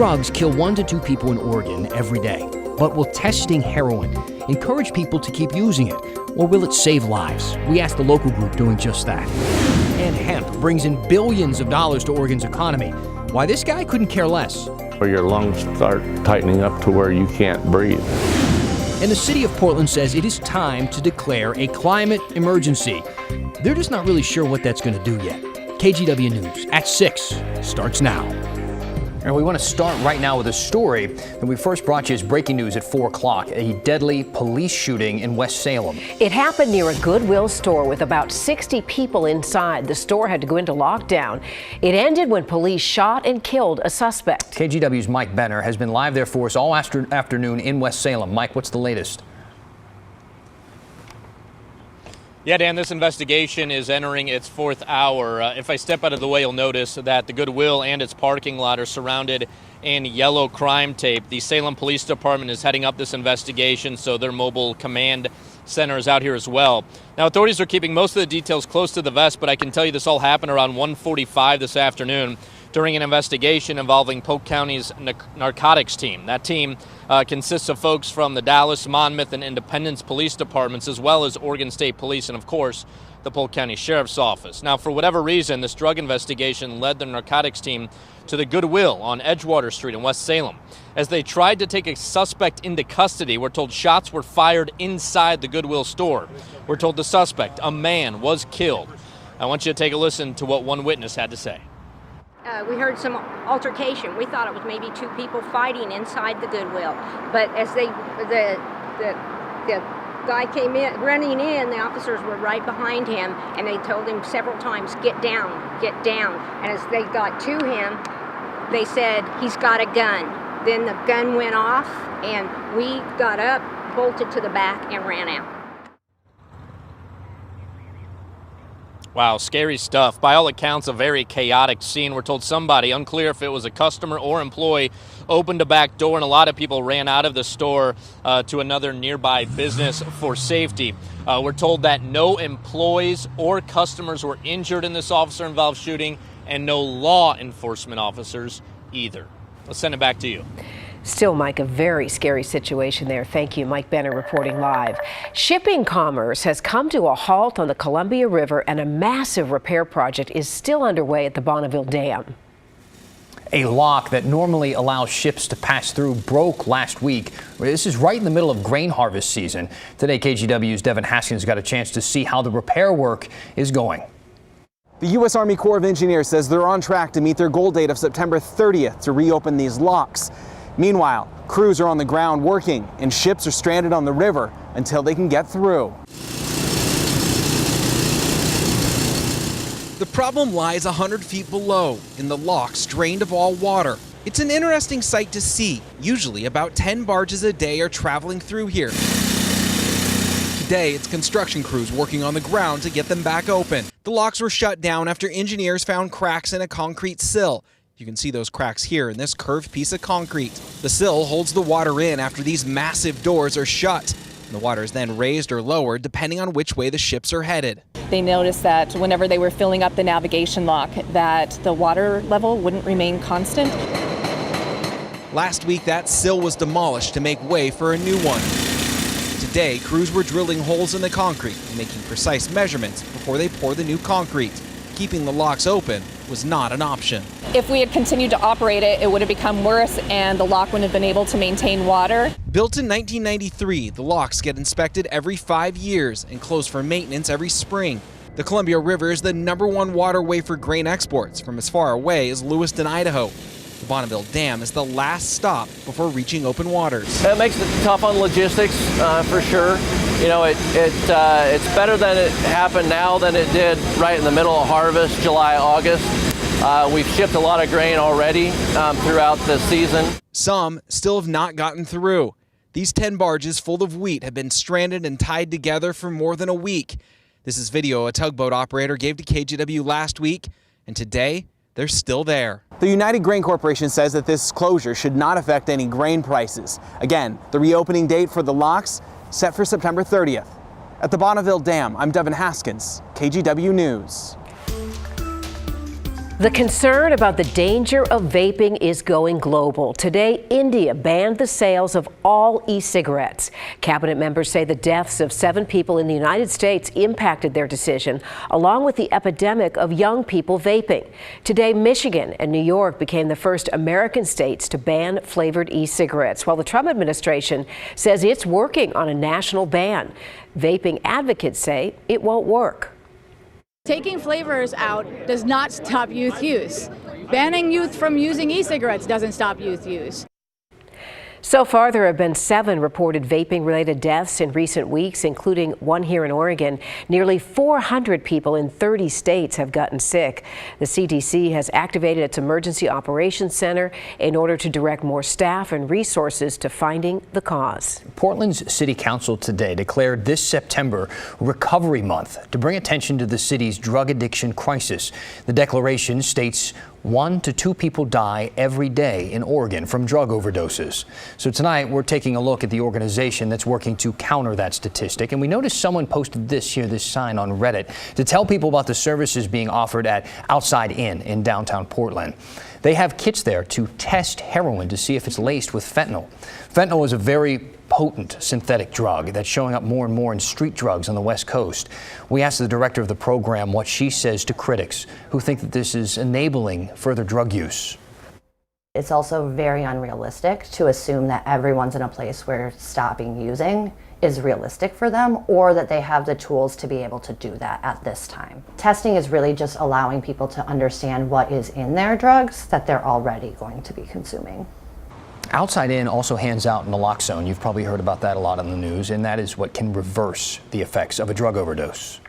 drugs kill 1 to 2 people in Oregon every day. But will testing heroin encourage people to keep using it, or will it save lives? We asked the local group doing just that. And hemp brings in billions of dollars to Oregon's economy. Why this guy couldn't care less. Or your lungs start tightening up to where you can't breathe. And the city of Portland says it is time to declare a climate emergency. They're just not really sure what that's going to do yet. KGW News at 6 starts now. And we want to start right now with a story that we first brought you as breaking news at 4 o'clock, a deadly police shooting in West Salem. It happened near a Goodwill store with about 60 people inside. The store had to go into lockdown. It ended when police shot and killed a suspect. KGW's Mike Benner has been live there for us all afternoon in West Salem. Mike, what's the latest? Yeah, Dan, this investigation is entering its 4th hour. If I step out of the way, you'll notice that the Goodwill and its parking lot are surrounded in yellow crime tape. The Salem Police Department is heading up this investigation, so their mobile command center is out here as well. Now, authorities are keeping most of the details close to the vest, but I can tell you this all happened around 1:45 this afternoon during an investigation involving Polk County's narcotics team. That team consists of folks from the Dallas, Monmouth, and Independence police departments, as well as Oregon State Police and, of course, the Polk County Sheriff's Office. Now, for whatever reason, this drug investigation led the narcotics team to the Goodwill on Edgewater Street in West Salem. As they tried to take a suspect into custody, we're told shots were fired inside the Goodwill store. We're told the suspect, a man, was killed. I want you to take a listen to what one witness had to say. We heard some altercation. We thought it was maybe 2 people fighting inside the Goodwill. But as the guy came in, running in, the officers were right behind him, and they told him several times, get down, get down. And as they got to him, they said, he's got a gun. Then the gun went off, and we got up, bolted to the back, and ran out. Wow, scary stuff. By all accounts, a very chaotic scene. We're told somebody, unclear if it was a customer or employee, opened a back door, and a lot of people ran out of the store to another nearby business for safety. We're told that no employees or customers were injured in this officer-involved shooting, and no law enforcement officers either. Let's send it back to you. Still, Mike, a very scary situation there. Thank you. Mike Benner reporting live. Shipping commerce has come to a halt on the Columbia River, and a massive repair project is still underway at the Bonneville Dam. A lock that normally allows ships to pass through broke last week. This is right in the middle of grain harvest season. Today, KGW's Devin Haskins got a chance to see how the repair work is going. The U.S. Army Corps of Engineers says they're on track to meet their goal date of September 30th to reopen these locks. Meanwhile, crews are on the ground working, and ships are stranded on the river until they can get through. The problem lies 100 feet below, in the locks drained of all water. It's an interesting sight to see. Usually about 10 barges a day are traveling through here. Today, it's construction crews working on the ground to get them back open. The locks were shut down after engineers found cracks in a concrete sill. You can see those cracks here in this curved piece of concrete. The sill holds the water in after these massive doors are shut. And the water is then raised or lowered depending on which way the ships are headed. They noticed that whenever they were filling up the navigation lock, that the water level wouldn't remain constant. Last week, that sill was demolished to make way for a new one. Today, crews were drilling holes in the concrete and making precise measurements before they pour the new concrete. Keeping the locks open was not an option. If we had continued to operate it, it would have become worse and the lock wouldn't have been able to maintain water. Built in 1993, the locks get inspected every 5 years and closed for maintenance every spring. The Columbia River is the #1 waterway for grain exports from as far away as Lewiston, Idaho. The Bonneville Dam is the last stop before reaching open waters. It makes it tough on logistics for sure. You know, it's better that it happened now than it did right in the middle of harvest, July, August. We've shipped a lot of grain already throughout the season. Some still have not gotten through. These 10 barges full of wheat have been stranded and tied together for more than a week. This is video a tugboat operator gave to KGW last week, and today they're still there. The United Grain Corporation says that this closure should not affect any grain prices. Again, the reopening date for the locks set for September 30th. At the Bonneville Dam, I'm Devin Haskins, KGW News. The concern about the danger of vaping is going global. Today, India banned the sales of all e-cigarettes. Cabinet members say the deaths of 7 people in the United States impacted their decision, along with the epidemic of young people vaping. Today, Michigan and New York became the first American states to ban flavored e-cigarettes, while the Trump administration says it's working on a national ban. Vaping advocates say it won't work. Taking flavors out does not stop youth use. Banning youth from using e-cigarettes doesn't stop youth use. So far, there have been 7 reported vaping-related deaths in recent weeks, including one here in Oregon. Nearly 400 people in 30 states have gotten sick. The CDC has activated its Emergency Operations Center in order to direct more staff and resources to finding the cause. Portland's City Council today declared this September Recovery Month to bring attention to the city's drug addiction crisis. The declaration states 1 to 2 people die every day in Oregon from drug overdoses. So tonight we're taking a look at the organization that's working to counter that statistic. And we noticed someone posted this sign on Reddit to tell people about the services being offered at Outside Inn in downtown Portland. They have kits there to test heroin to see if it's laced with fentanyl. Fentanyl is a very potent synthetic drug that's showing up more and more in street drugs on the West Coast. We asked the director of the program what she says to critics who think that this is enabling further drug use. It's also very unrealistic to assume that everyone's in a place where stopping using is realistic for them, or that they have the tools to be able to do that at this time. Testing is really just allowing people to understand what is in their drugs that they're already going to be consuming. Outside Inn also hands out naloxone. You've probably heard about that a lot on the news, and that is what can reverse the effects of a drug overdose.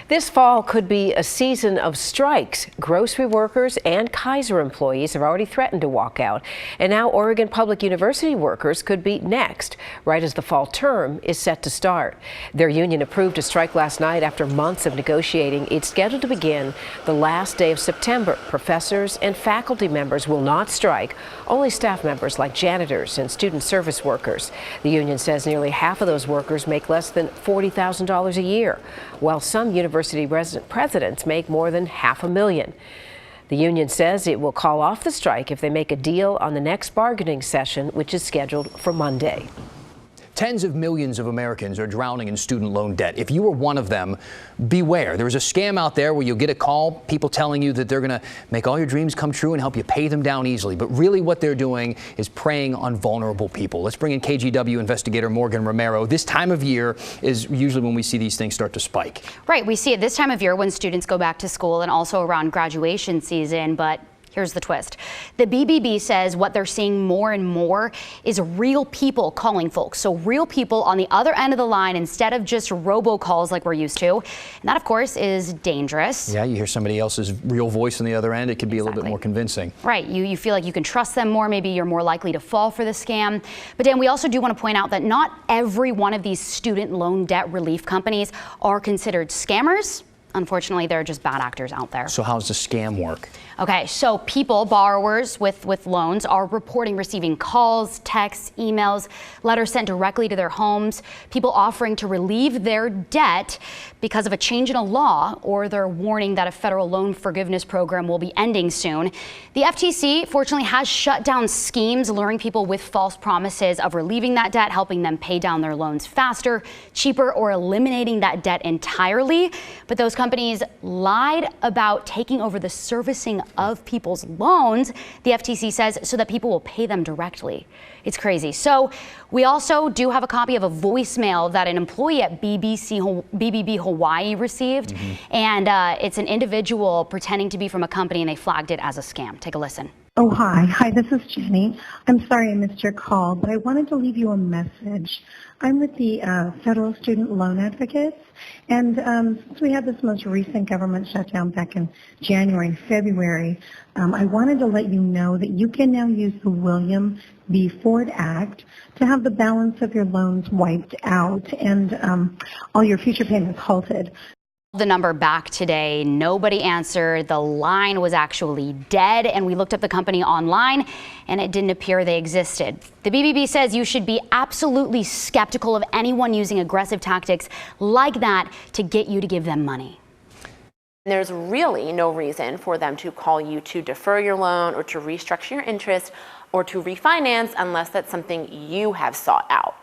This fall could be a season of strikes. Grocery workers and Kaiser employees have already threatened to walk out. And now Oregon Public University workers could be next, right as the fall term is set to start. Their union approved a strike last night after months of negotiating. It's scheduled to begin the last day of September. Professors and faculty members will not strike, only staff members like janitors and student service workers. The union says nearly half of those workers make less than $40,000 a year, while some university presidents make more than $500,000. The union says it will call off the strike if they make a deal on the next bargaining session, which is scheduled for Monday. Tens of millions of Americans are drowning in student loan debt. If you are one of them, beware. There's a scam out there where you'll get a call, people telling you that they're going to make all your dreams come true and help you pay them down easily. But really what they're doing is preying on vulnerable people. Let's bring in KGW investigator Morgan Romero. This time of year is usually when we see these things start to spike. Right. We see it this time of year when students go back to school and also around graduation season. But here's the twist. The BBB says what they're seeing more and more is real people calling folks. So real people on the other end of the line instead of just robocalls like we're used to. And that, of course, is dangerous. Yeah, you hear somebody else's real voice on the other end. It could be a little bit more convincing. Right. You feel like you can trust them more. Maybe you're more likely to fall for the scam. But Dan, we also do want to point out that not every one of these student loan debt relief companies are considered scammers. Unfortunately, there are just bad actors out there. So how does the scam work? Okay, so borrowers with loans are reporting receiving calls, texts, emails, letters sent directly to their homes, people offering to relieve their debt because of a change in a law, or they're warning that a federal loan forgiveness program will be ending soon. The FTC, fortunately, has shut down schemes luring people with false promises of relieving that debt, helping them pay down their loans faster, cheaper, or eliminating that debt entirely. But those companies lied about taking over the servicing of people's loans, the FTC says, so that people will pay them directly. It's crazy. So we also do have a copy of a voicemail that an employee at BBB Hawaii received. And it's an individual pretending to be from a company, and they flagged it as a scam. Take a listen. Oh, hi. Hi, this is Jenny. I'm sorry I missed your call, but I wanted to leave you a message. I'm with the Federal Student Loan Advocates, and since we had this most recent government shutdown back in January and February, I wanted to let you know that you can now use the William B. Ford Act to have the balance of your loans wiped out and all your future payments halted. The number back today, nobody answered. The line was actually dead, and we looked up the company online and it didn't appear they existed. The BBB says you should be absolutely skeptical of anyone using aggressive tactics like that to get you to give them money. There's really no reason for them to call you to defer your loan or to restructure your interest or to refinance unless that's something you have sought out.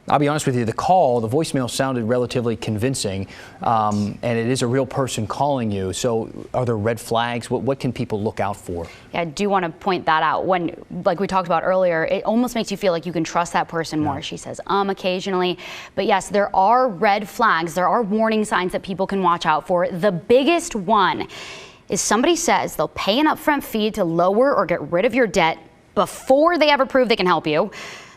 I'll be honest with you, the voicemail sounded relatively convincing, and it is a real person calling you. So are there red flags? What can people look out for? Yeah, I do want to point that out. When, like we talked about earlier, it almost makes you feel like you can trust that person more. She says, occasionally. But yes, there are red flags. There are warning signs that people can watch out for. The biggest one is somebody says they'll pay an upfront fee to lower or get rid of your debt before they ever prove they can help you.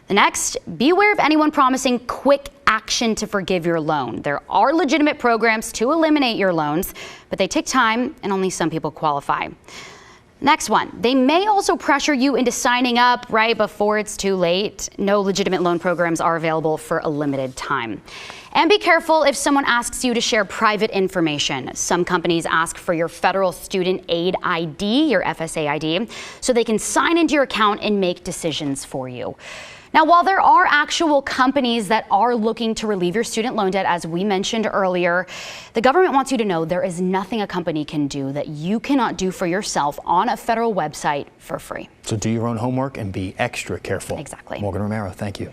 The next, beware of anyone promising quick action to forgive your loan. There are legitimate programs to eliminate your loans, but they take time and only some people qualify. Next one, they may also pressure you into signing up right before it's too late. No legitimate loan programs are available for a limited time. And be careful if someone asks you to share private information. Some companies ask for your Federal Student Aid ID, your FSA ID, so they can sign into your account and make decisions for you. Now, while there are actual companies that are looking to relieve your student loan debt, as we mentioned earlier, the government wants you to know there is nothing a company can do that you cannot do for yourself on a federal website for free. So do your own homework and be extra careful. Exactly. Morgan Romero, thank you.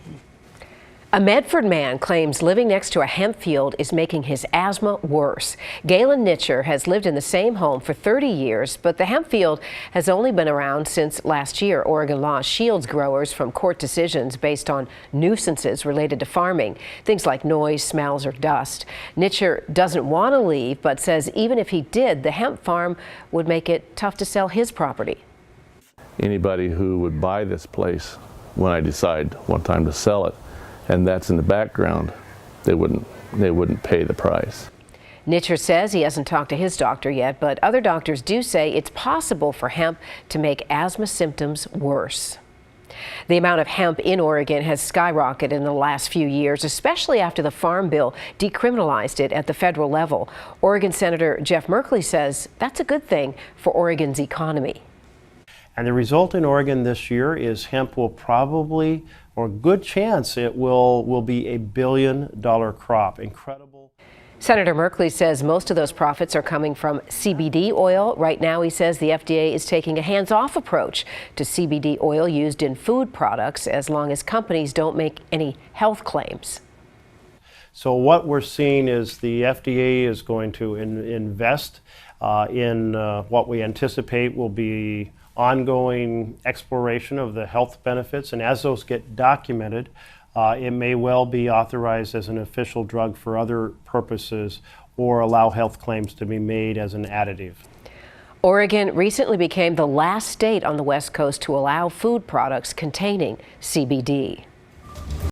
A Medford man claims living next to a hemp field is making his asthma worse. Galen Nitcher has lived in the same home for 30 years, but the hemp field has only been around since last year. Oregon law shields growers from court decisions based on nuisances related to farming, things like noise, smells, or dust. Nitcher doesn't want to leave, but says even if he did, the hemp farm would make it tough to sell his property. Anybody who would buy this place when I decide one time to sell it, and that's in the background, they wouldn't pay the price. Nitcher says he hasn't talked to his doctor yet, but other doctors do say it's possible for hemp to make asthma symptoms worse. The amount of hemp in Oregon has skyrocketed in the last few years, especially after the Farm Bill decriminalized it at the federal level. Oregon Senator Jeff Merkley says that's a good thing for Oregon's economy. And the result in Oregon this year is hemp will probably, or a good chance it will be $1 billion crop. Incredible. Senator Merkley says most of those profits are coming from CBD oil. Right now, he says the FDA is taking a hands-off approach to CBD oil used in food products as long as companies don't make any health claims. So what we're seeing is the FDA is going to invest in what we anticipate will be ongoing exploration of the health benefits, and as those get documented, it may well be authorized as an official drug for other purposes or allow health claims to be made as an additive. Oregon recently became the last state on the West Coast to allow food products containing CBD.